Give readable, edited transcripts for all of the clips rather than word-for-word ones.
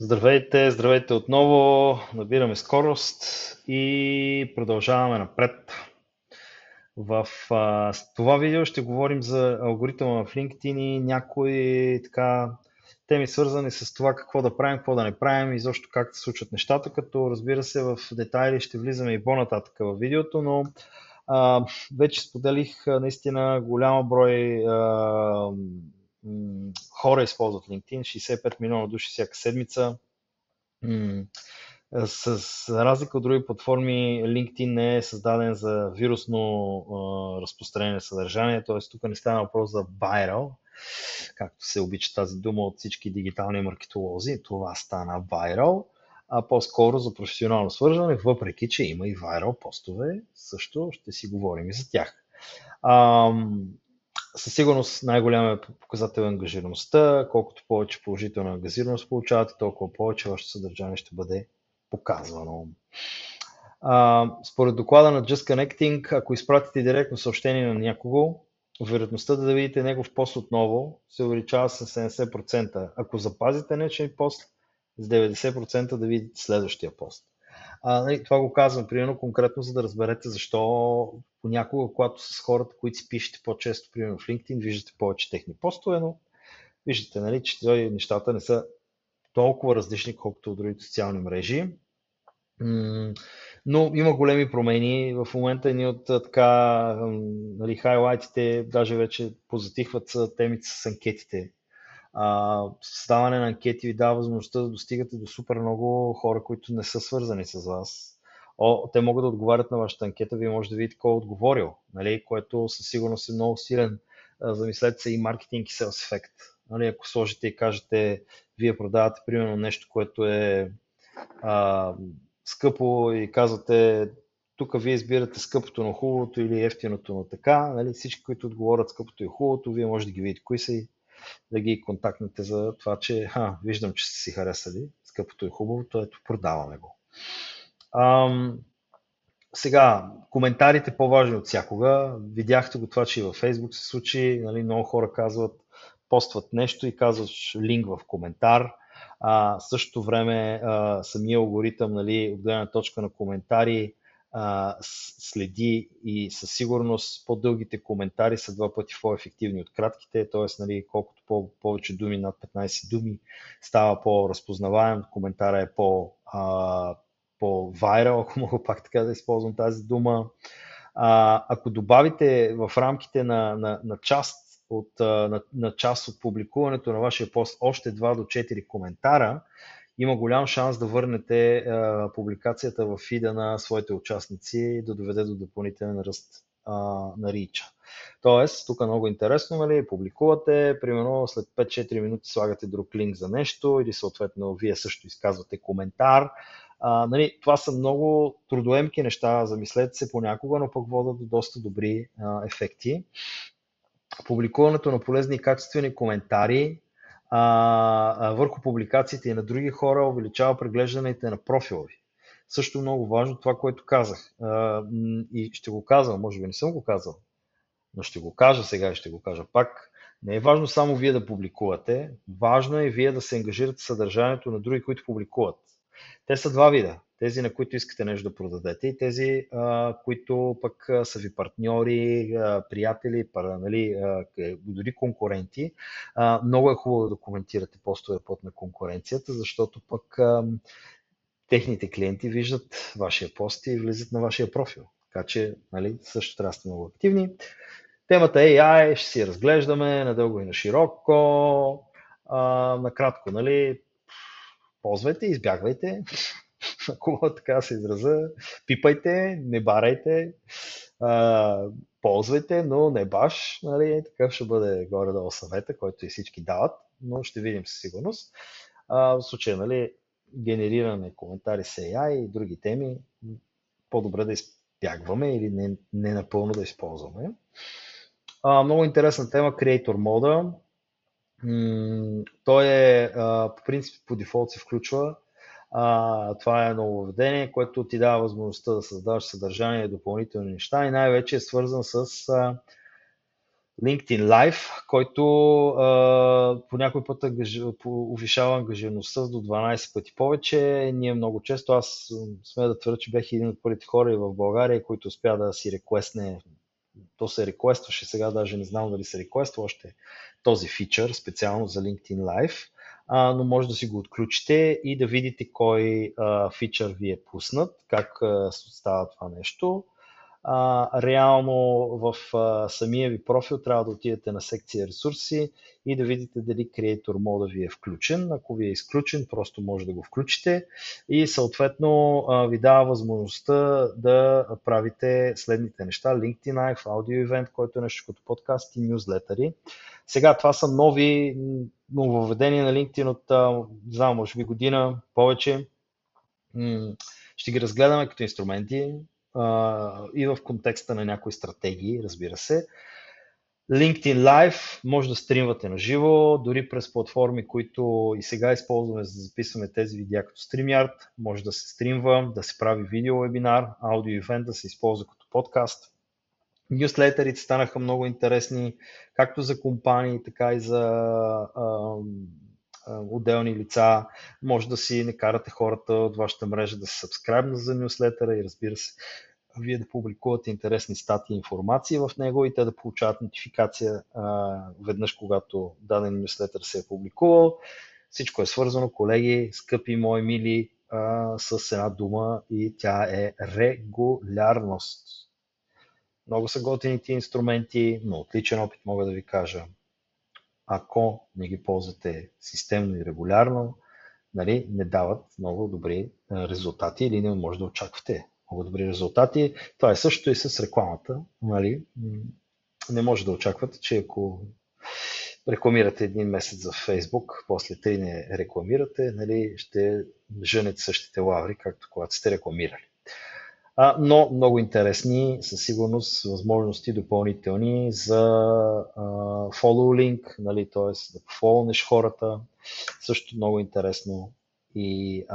Здравейте, здравейте отново. Набираме скорост и продължаваме напред. В това видео ще говорим за алгоритъма в LinkedIn и някои теми свързани с това какво да правим, какво да не правим и защо как се случват нещата, като разбира се в детайли ще влизаме и по-нататък в видеото, но вече споделих наистина голям брой хора използват LinkedIn, 65 милиона души всяка седмица. М, С разлика от други платформи, LinkedIn не е създаден за вирусно разпространение на съдържание, т.е. тук не става въпрос за viral, както се обича тази дума от всички дигитални маркетолози. Това стана viral, а по-скоро за професионално свързване, въпреки че има и viral постове, също ще си говорим и за тях. Ам, Със сигурност най-голям е показател ангажираността. Колкото повече положителна ангажираност получавате, толкова повече вашето съдържание ще бъде показвано. Според доклада на Just Connecting, ако изпратите директно съобщение на някого, вероятността да видите негов пост отново се увеличава с 70%. Ако запазите нечен пост, с 90% да видите следващия пост. Това го казвам, примерно, конкретно, за да разберете защо понякога, когато с хората, които си пишете по-често, примерно в LinkedIn, виждате повече техни постове, но виждате, нали, че нещата не са толкова различни, колкото от другите социални мрежи. Но има големи промени. В момента едни от нали, хайлайтите, даже вече позатихват темите с анкетите. Създаване на анкети ви дава възможността да достигате до супер много хора, които не са свързани с вас. Те могат да отговарят на вашата анкета, вие може да видите кой е отговорил, нали, което със сигурност е много силен. Замислете се и маркетинг и селс ефект. Нали, ако сложите и кажете, вие продавате примерно нещо, което е скъпо и казвате, тук вие избирате скъпото на хубавото или ефтиното на така, нали, всички, които отговорят скъпото и хубавото, вие може да ги видите кои са и да ги контактнете за това, че виждам, че сте си харесали скъпото и хубавото, ето продаваме го. Сега, коментарите по-важни от всякога. Видяхте го това, че и във Facebook се случи. Нали, много хора казват, постват нещо и казват линк в коментар. В същото време самия алгоритъм, нали, от гледна точка на коментари, следи и със сигурност по-дългите коментари са два пъти по-ефективни от кратките, т.е. Нали, колкото повече думи, над 15 думи, става по-разпознаваем, коментара е по-вайрал, ако мога пак така да използвам тази дума. Ако добавите в рамките на част от публикуването на вашия пост още 2 до 4 коментара, има голям шанс да върнете публикацията в фида на своите участници и да доведе до допълнителен ръст на рича. Тоест, тук е много интересно, нали, публикувате, примерно след 5-4 минути слагате друг линк за нещо или съответно вие също изказвате коментар. Нали, това са много трудоемки неща, замислете се понякога, но пък водят до доста добри ефекти. Публикуването на полезни и качествени коментари върху публикациите и на други хора увеличава преглеждането на профила ви. Също много важно това, което казах. И ще го казвам, може би не съм го казал, но ще го кажа сега и ще го кажа пак. Не е важно само вие да публикувате, важно е вие да се ангажирате с съдържанието на други, които публикуват. Те са два вида. Тези, на които искате нещо да продадете и тези, които пък са ви партньори, приятели, нали, дори конкуренти. Много е хубаво да коментирате постове под на конкуренцията, защото пък техните клиенти виждат вашия пост и влизат на вашия профил. Така че, нали, също трябва да сте много активни. Темата AI ще си разглеждаме надълго и на широко. Накратко, нали, ползвайте, избягвайте, ако мога така да се израза, пипайте, не барайте, ползвайте, но не баш, нали, такъв ще бъде горе-долу съвета, който и всички дават, но ще видим със сигурност. В случая, нали, генериране коментари с AI и други теми, по-добре да избягваме или не напълно да използваме. Много интересна тема, Creator Mode. Той е, по принцип, по дефолт се включва. Това е ново въведение, което ти дава възможността да създаваш съдържание и допълнителни неща и най-вече е свързан с LinkedIn Live, който по някой път повишава ангажираността до 12 пъти повече. Ние много често, аз сме да твърда, че бях един от първите хора и в България, които успя да си реквестне, то се реквестваше, сега даже не знам дали се реквества още този фичър специално за LinkedIn Live, но може да си го отключите и да видите кой фичър ви е пуснат, как става това нещо. Реално в самия ви профил трябва да отидете на секция ресурси и да видите дали Creator Mode ви е включен. Ако ви е изключен, просто може да го включите и съответно ви дава възможността да правите следните неща. LinkedIn Live, аудио ивент, който е нещо като подкаст и нюзлетъри. Сега това са нови нововведения на LinkedIn от, знам, може би година, повече. Ще ги разгледаме като инструменти и в контекста на някои стратегии, разбира се. LinkedIn Live може да стримвате на живо, дори през платформи, които и сега използваме, за да записваме тези видеа като StreamYard, може да се стримва, да се прави видео вебинар, аудио ивент да се използва като подкаст. Нюслетерите станаха много интересни, както за компании, така и за отделни лица. Може да си не карате хората от вашата мрежа да се сабскрайбнат за нюслетера и разбира се, вие да публикувате интересни статии и информации в него и те да получават нотификация веднъж, когато даден нюслетър се е публикувал. Всичко е свързано, колеги, скъпи мои мили, с една дума и тя е регулярност. Много са готини ти инструменти, но отличен опит мога да ви кажа. Ако не ги ползвате системно и регулярно, нали, не дават много добри резултати или не може да очаквате много добри резултати. Това е също и с рекламата. Нали. Не може да очаквате, че ако рекламирате един месец за Facebook, после 3 не рекламирате, нали, ще жънете същите лаври, както когато сте рекламирали. Но много интересни, със сигурност, възможности допълнителни за follow link, нали, т.е. да пофолнеш хората, също много интересно и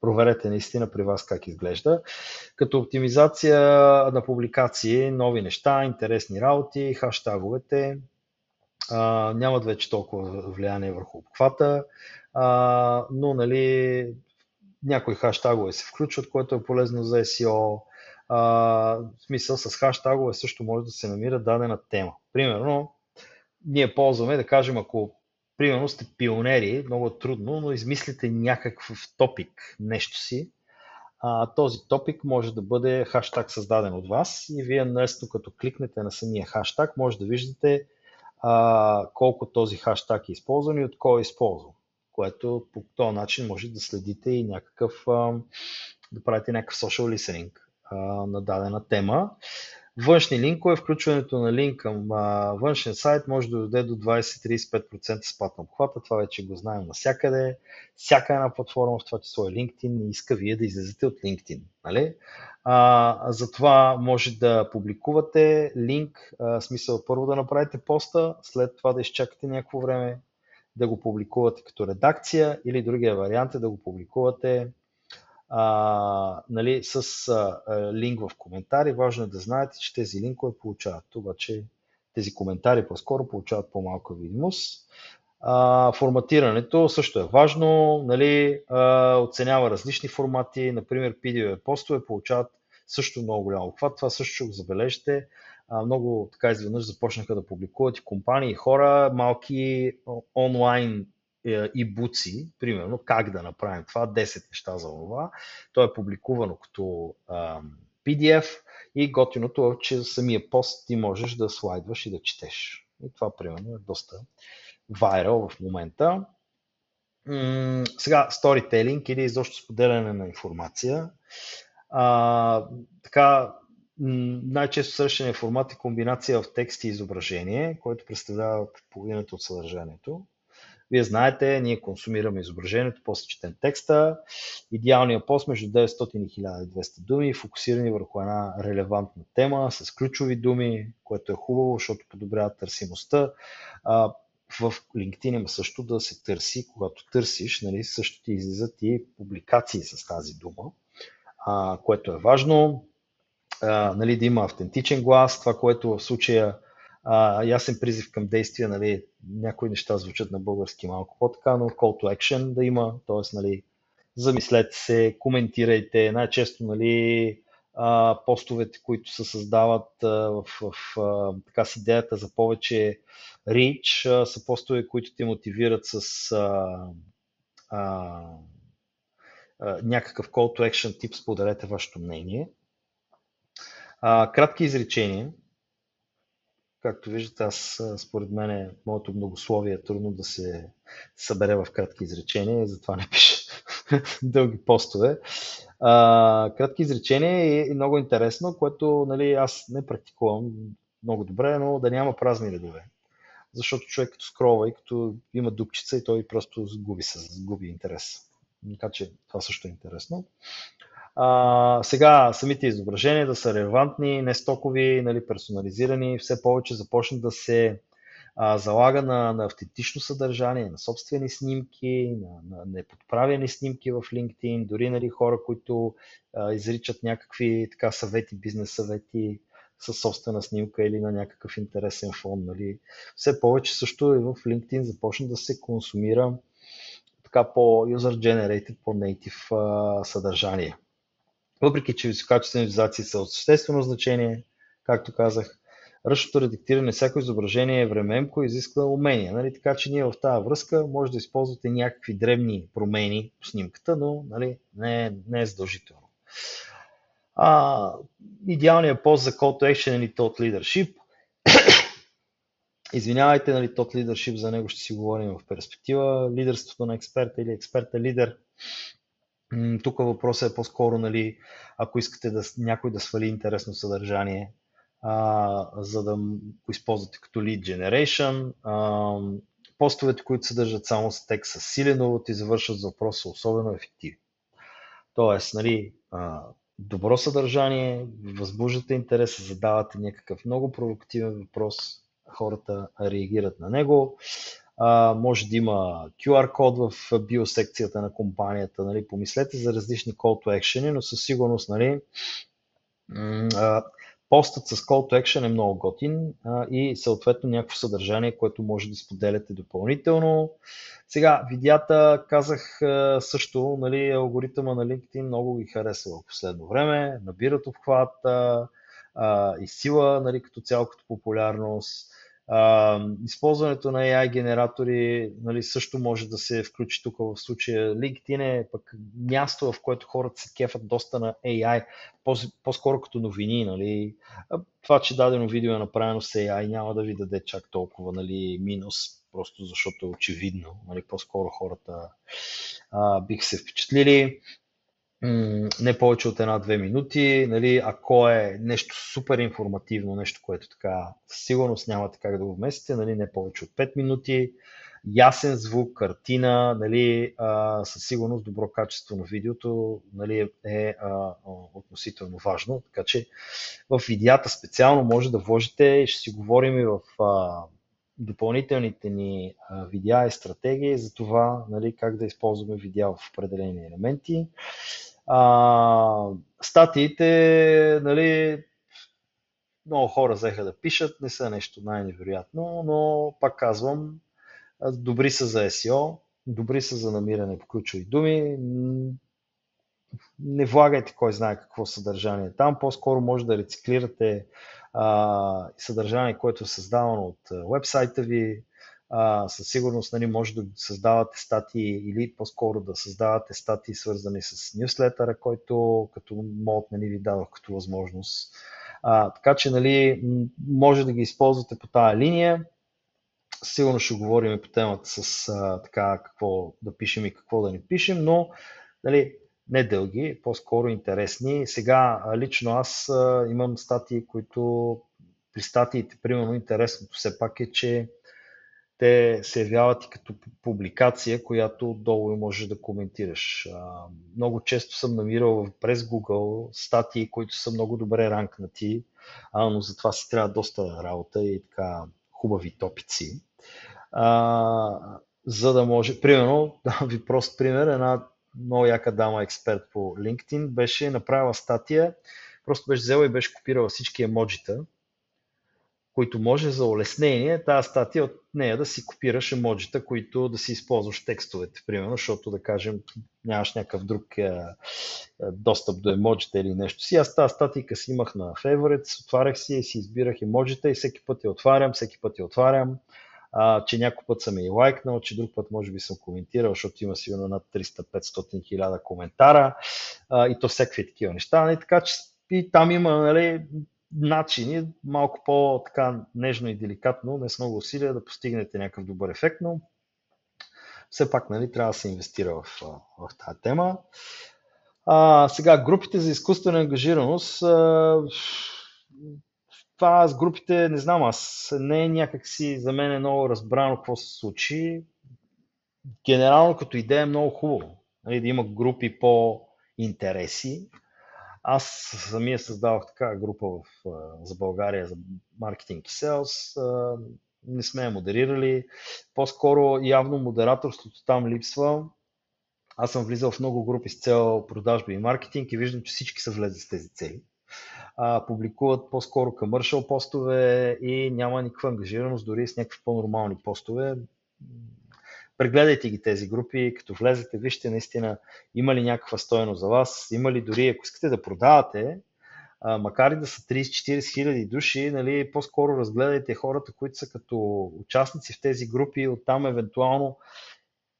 проверете наистина при вас как изглежда. Като оптимизация на публикации, нови неща, интересни работи, хаштаговете нямат вече толкова влияние върху обхвата, но нали, някои хаштагове се включват, което е полезно за SEO. В смисъл с хаштагове също може да се намира дадена тема. Примерно, ние ползваме, да кажем, ако примерно сте пионери, много трудно, но измислите някакъв топик, нещо си, този топик може да бъде хаштаг създаден от вас и вие наесто като кликнете на самия хаштаг, може да виждате колко този хаштаг е използван и от кой е използван, което по този начин може да следите и някакъв, да правите някакъв social listening на дадена тема. Външни линкове, включването на линк към външен сайт може да доведе до 20-35% спад на обхвата. Това вече го знаем навсякъде. Всяка една платформа, в това число е LinkedIn, не иска вие да излезете от LinkedIn. Нали? Затова може да публикувате линк, смисъл първо да направите поста, след това да изчакате някакво време, да го публикувате като редакция или другия вариант е да го публикувате нали, с линк в коментари. Важно е да знаете, че тези линкове получават, обаче тези коментари по-скоро получават по-малка видимост. Форматирането също е важно, нали, оценява различни формати, например PDF постове получават също много голям обхват, това също ще го забележите. Много така изведнъж започнаха да публикуват и компании, и хора, малки онлайн и буци, примерно как да направим това, 10 неща за това. То е публикувано като PDF и готиното е, че за самия пост ти можеш да слайдваш и да четеш. И това примерно е доста вайрал в момента. Сега, сторителинг или изобщо споделяне на информация. Така, най-често срещания формат е комбинация в текст и изображение, който представлява половината от съдържанието. Вие знаете, ние консумираме изображението, после четем текста. Идеалният пост между 900 и 1200 думи, фокусирани върху една релевантна тема с ключови думи, което е хубаво, защото подобрява търсимостта. В LinkedIn има също да се търси, когато търсиш, нали, също ти излизат и публикации с тази дума, което е важно. Нали, да има автентичен глас, това, което в случая ясен призив към действия, нали, някои неща звучат на български малко по-така, но call to action да има, т.е. нали, замислете се, коментирайте, най-често нали, постовете, които се създават така с идеята за повече reach, са постове, които те мотивират с а, някакъв call to action тип, споделете вашето мнение. Кратки изречения. Както виждате, според мен моето многословие е трудно да се събере в кратки изречения и затова не пиша дълги постове. Кратки изречения е много интересно, което нали, аз не практикувам много добре, но да няма празни редове. Защото човек като скролва и като има дупчица и той просто сгуби интерес. Така че това също е интересно. Сега самите изображения да са релевантни, не стокови, нали, персонализирани, все повече започна да се залага на автентично съдържание, на собствени снимки, на неподправени снимки в LinkedIn, дори нали, хора, които изричат някакви така съвети, бизнес съвети със собствена снимка или на някакъв интересен фон. Нали. Все повече също и в LinkedIn започна да се консумира така по-user-generated, по-native съдържание. Въпреки че висококачествени визуализации са от съществено значение, както казах, ръчното редактиране всяко изображение е времеемко и изисква умения. Нали? Така че ние в тази връзка може да използвате някакви дребни промени по снимката, но нали, не е задължително. Идеалният пост за Call to Action или Thought Leadership. Извинявайте, нали, Thought Leadership, за него ще си говорим в перспектива. Лидерството на експерта или експерта лидер. Тук въпросът е по-скоро, нали, ако искате някой да свали интересно съдържание, за да го използвате като lead generation. Постовете, които съдържат само с текст, са силен увод и завършват за въпроса особено ефективни. Тоест, нали, добро съдържание, възбуждате интерес, задавате някакъв много провокативен въпрос, хората реагират на него. Може да има QR код в биосекцията на компанията. Нали. Помислете за различни call to action, но със сигурност нали, постът с call to action е много готин и съответно някакво съдържание, което може да споделяте допълнително. Сега, видеята казах също, нали, алгоритъма на LinkedIn много ги харесва в последно време, набират обхват и сила, нали, като цяло като популярност. Използването на AI генератори нали, също може да се включи тук в случая. LinkedIn е пък място, в което хората се кефат доста на AI, по-скоро като новини. Нали. Това, че дадено видео е направено с AI, няма да ви даде чак толкова нали, минус, просто защото е очевидно. Нали, по-скоро хората бих се впечатлили. Не повече от 1-2 минути, нали, ако е нещо супер информативно, нещо, което така със сигурност нямате как да го вместите, нали, не повече от 5 минути, ясен звук, картина, нали, със сигурност добро качество на видеото нали, е относително важно, така че в видеята специално може да вложите и ще си говорим и в допълнителните ни видеа и стратегии за това нали, как да използваме видеа в определени елементи. Статиите, нали, много хора взеха да пишат, не са нещо най-невероятно, но пак казвам, добри са за SEO, добри са за намиране по ключови думи, не влагайте кой знае какво съдържание там, по-скоро може да рециклирате съдържание, което е създавано от вебсайта ви, със сигурност нали, може да създавате статии или по-скоро да създавате статии свързани с нюслетъра, който като мод нали, ви дадох като възможност. Така че нали, може да ги използвате по тая линия. Сигурно ще говорим по темата с така какво да пишем и какво да не пишем, но нали, не дълги, по-скоро интересни. Сега лично аз имам статии, които при статиите, примерно интересното все пак е, че те се явяват и като публикация, която отдолу можеш да коментираш. Много често съм намирал през Google статии, които са много добре ранкнати, но за това си трябва доста работа и така хубави топици. За да може, примерно, да ви прост пример, една много яка дама експерт по LinkedIn беше направила статия, просто беше взела и беше копирала всички емоджита които може за улеснение тази статия от нея да си копираш емоджита, които да си използваш в текстовете, примерно, защото да кажем нямаш някакъв друг достъп до емоджита или нещо си. Аз тази статика си имах на Favorites, отварях си и си избирах емоджита и всеки път я отварям, че някой път съм и лайкнал, че друг път може би съм коментирал, защото има сигурно над 300-500 хиляда коментара и то всякакви такива неща. Нали? Така че и там има, нали, начини, малко по-така нежно и деликатно, не с много усилия да постигнете някакъв добър ефект, но все пак, нали, трябва да се инвестира в тази тема. Сега, групите за изкуствена ангажираност. Това с групите, не знам, аз не е някакси за мен е много разбрано какво се случи. Генерално като идея е много хубаво, нали, да има групи по интереси. Аз самия създавах така група за България за маркетинг и селс. Не сме я модерирали. По-скоро явно модераторството там липсва. Аз съм влизал в много групи с цел продажби и маркетинг и виждам, че всички са влезли с тези цели. Публикуват по-скоро commercial постове и няма никаква ангажираност, дори с някакви по-нормални постове. Прегледайте ги тези групи, като влезете, вижте наистина има ли някаква стойност за вас, има ли дори, ако искате да продавате, макар и да са 30-40 хиляди души, нали, по-скоро разгледайте хората, които са като участници в тези групи, оттам евентуално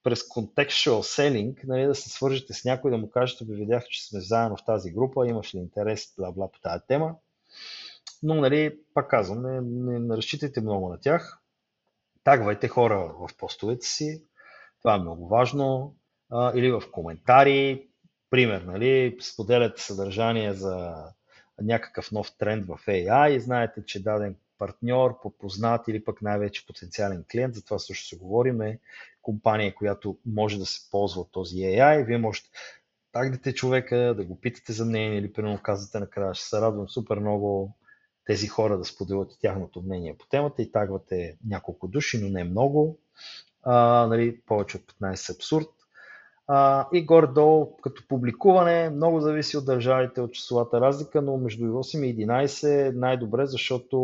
през contextual selling, нали, да се свържете с някой, да му кажете, бе, видях, че сме заедно в тази група, имаш ли интерес, бла-бла по тази тема. Но, нали, пак казвам, не разчитайте много на тях. Тагвайте хора в постовете си, това е много важно. Или в коментари, пример, нали, споделяте съдържание за някакъв нов тренд в AI и знаете, че даден партньор, познат или пък най-вече потенциален клиент, за това също се говорим, е компания, която може да се ползва от този AI. Вие можете тагнете човека, да го питате за мнение или примерно казвате накрая, ще се радвам супер много тези хора да споделят тяхното мнение по темата и тагвате няколко души, но не много. Нали, повече от 15 абсурд. И горе-долу като публикуване много зависи от държавите, от числовата разлика, но между 8 и 11 е най-добре, защото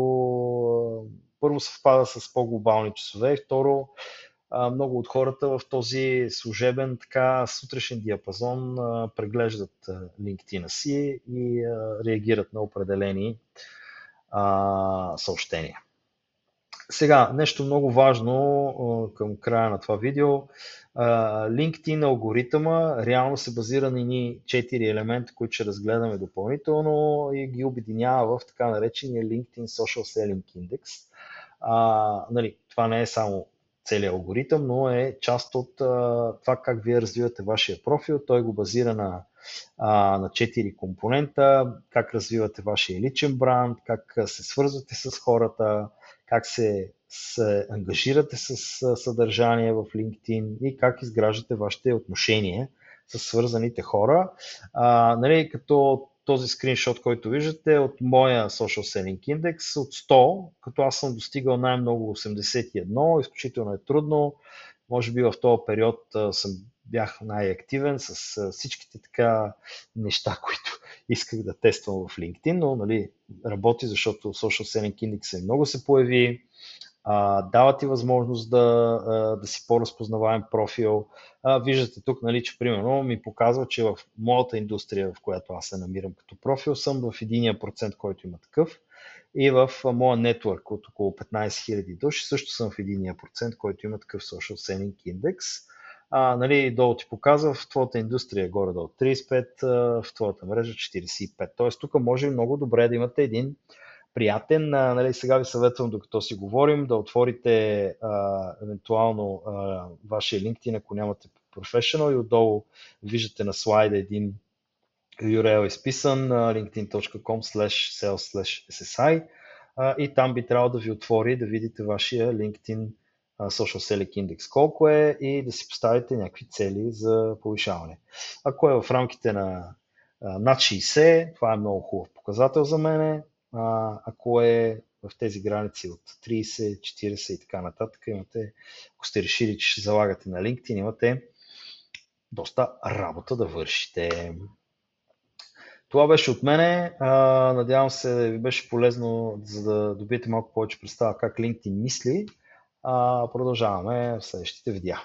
първо съвпада с по-глобални часове и второ много от хората в този служебен така сутрешен диапазон преглеждат LinkedIn си и реагират на определени съобщения. Сега, нещо много важно към края на това видео. LinkedIn алгоритъма реално се базира на едни 4 елемента, които ще разгледаме допълнително и ги обединява в така наречения LinkedIn Social Selling Index. Нали, това не е само целият алгоритъм, но е част от това как вие развивате вашия профил. Той го базира на 4 компонента, как развивате вашия личен бранд, как се свързвате с хората, как се ангажирате с съдържание в LinkedIn и как изграждате вашите отношения с свързаните хора. Нали, като този скриншот, който виждате, от моя Social Selling Index от 100, като аз съм достигал най-много 81, изключително е трудно. Може би в този период бях най-активен с всичките така неща, които исках да тествам в LinkedIn, но нали, работи, защото Social Selling Index много се появи, дава ти възможност да си по-разпознаваем профил. Виждате тук, нали, че примерно ми показва, че в моята индустрия, в която аз се намирам като профил, съм в 1%, който има такъв. И в моя нетворк от около 15 000 души също съм в 1%, който има такъв Social Selling Index. Нали, долу ти показва в твоята индустрия горе-долу 35, в твоята мрежа 45. Тоест тук може много добре да имате един приятен. Нали, сега ви съветвам, докато си говорим, да отворите евентуално вашия LinkedIn, ако нямате Professional и отдолу виждате на слайда един URL изписан linkedin.com/sales/ssi и там би трябвало да ви отвори да видите вашия LinkedIn Social Selling Index колко е и да си поставите някакви цели за повишаване. Ако е в рамките на над 60, това е много хубав показател за мен. Ако е в тези граници от 30, 40 и така нататък, имате, ако сте решили, че ще залагате на LinkedIn, имате доста работа да вършите. Това беше от мене. Надявам се да ви беше полезно, за да добиете малко повече представа как LinkedIn мисли. Продължаваме в следващите видеа.